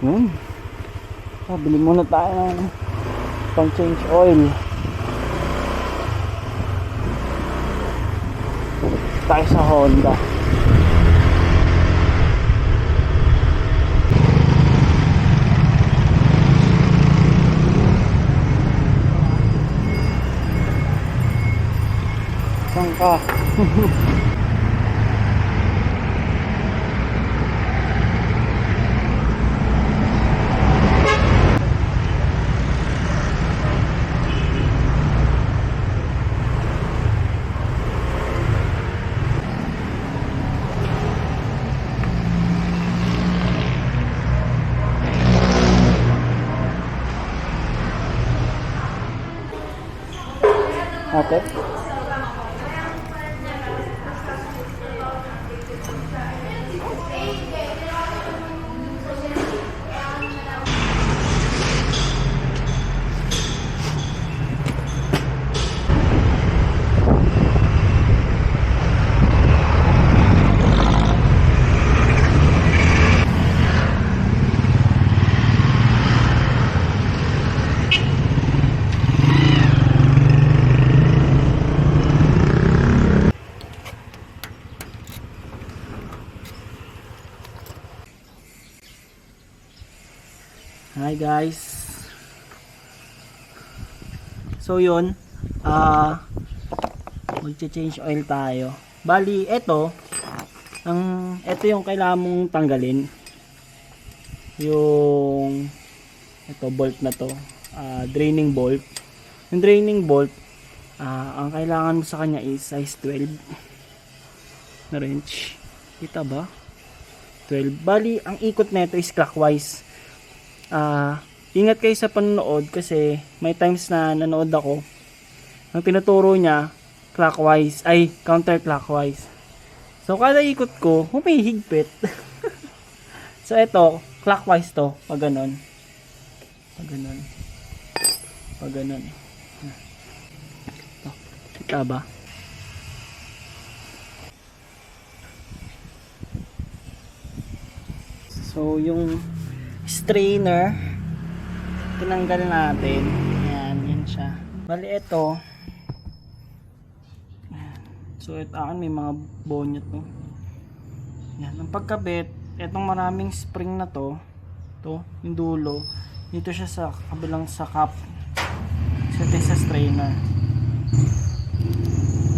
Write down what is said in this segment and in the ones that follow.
Yun. Bili muna tayo ng pang change oil. Tayo sa Honda. Saan ka? Okay. Hi guys. So yun, magche-change oil tayo. Bali, ito yung kailangan mong tanggalin. Yung ito bolt na to, draining bolt. Yung draining bolt, ang kailangan mo sa kanya is size 12 na wrench. Kita ba? 12. Bali, ang ikot nito is clockwise. Ingat kayo sa panonood kasi may times na nanood ako, ang tinuturo niya clockwise ay counterclockwise. So kada ikot ko humihigpit. So ito clockwise to, pag ganun, pag ganun, pag ganun. Kita ba? So yung strainer tinanggal natin. Yan siya. Bali ito. So ito may mga bonnet to. Yan, ang pagkabit, etong maraming spring na to, yung dulo, dito siya sa kabilang sa cap. Sa strainer.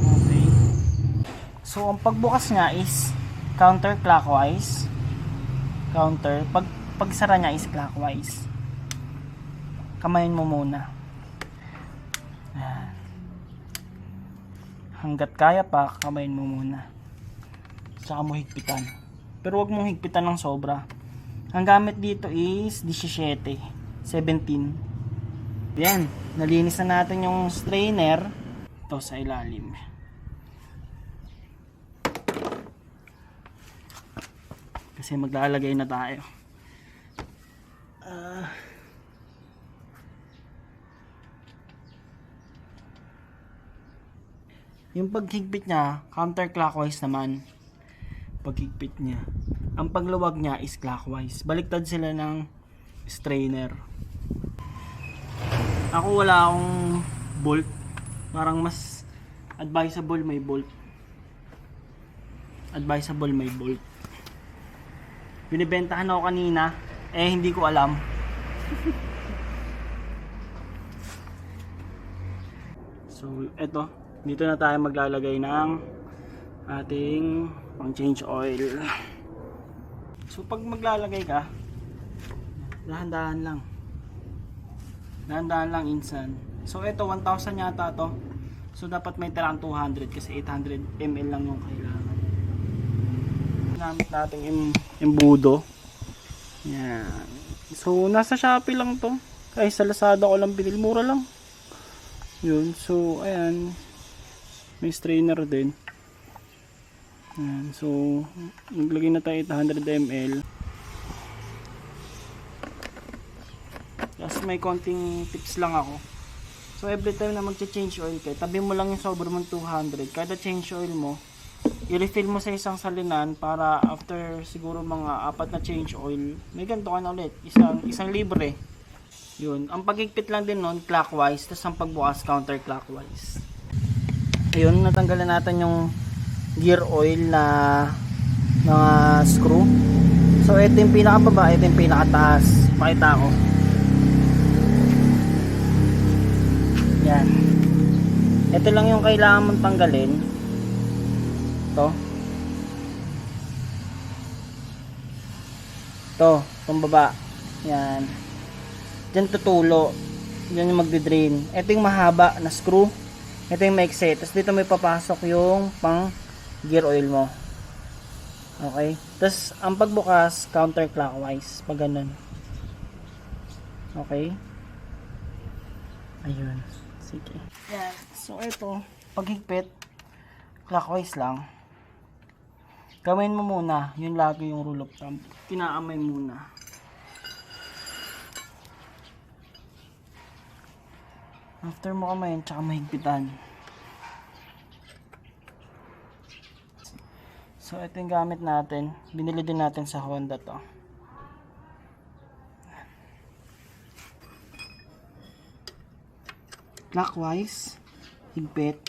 Okay. So ang pagbukas niya is counterclockwise. Pag sara niya is clockwise. Kamayin mo muna. Hanggat kaya pa, kamayin mo muna. Saka mo higpitan. Pero wag mong higpitan ng sobra. Ang gamit dito is 17. Yan. Nalinis na natin yung strainer. Ito sa ilalim. Kasi maglalagay na tayo. Yung paghigpit niya counterclockwise naman. Paghigpit niya, ang pagluwag niya is clockwise. Baliktad sila ng strainer. Ako wala akong bolt. Parang mas advisable may bolt. Advisable may bolt. Binibentahan ako kanina, hindi ko alam. So, eto. Dito na tayo maglalagay ng ating pang change oil. So, pag maglalagay ka, dahan-dahan lang. Dahan-dahan lang insan. So, eto 1,000 yata to. So, dapat may tirang 200 kasi 800 ml lang yung kailangan. Gamit natin yung embudo. Yan. So, nasa Shopee lang to. Kaya sa Lazada ko lang binili. Mura lang. Yun. So, ayan. May strainer din. Ayan. So, naglagay na tayo 800 ml. Tapos may konting tips lang ako. So, every time na mag-change oil ka, tabi mo lang yung sobra mong 200. Kada change oil mo, i-refill mo sa isang salinan para after siguro mga 4 na change oil, may ganito ka na ulit. Isang libre. Yun. Ang pagigpit lang din nun, clockwise. Tapos ang pagbukas, counterclockwise. Ayun, natanggalan natin yung gear oil na mga screw. So, ito yung pinakababa, ito yung pinakataas. Pakita ko. Yan. Ito lang yung kailangan mong tanggalin. Itong baba. Yan. Diyan tutulo. Diyan yung magdi-drain. Ito yung mahaba na screw. Ito yung maikse. Tapos dito may papasok yung pang gear oil mo. Okay. Tapos ang pagbukas counterclockwise. Pag ganun. Okay. Ayun. Sige. Yan. So ito, paghigpit clockwise lang. Gawin mo muna, yun lagi yung rule of thumb. Kinaamay muna. After mo kamayin, tsaka mahigpitan. So ito yung gamit natin. Binili din natin sa Honda to. Clockwise, higpit.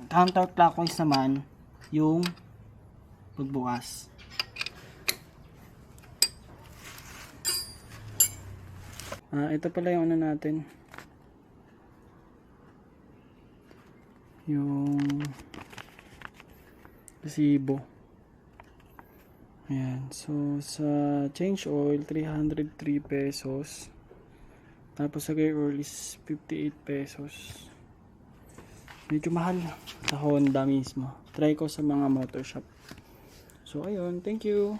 Counterclockwise naman yung pagbukas. Ito pala yung ano natin. Yung resibo. Ayan. So, sa change oil, 303 pesos. Tapos sa gear oil is 58 pesos. Medyo mahal sa Honda mismo. Try ko sa mga motor shop. So, ayun. Thank you.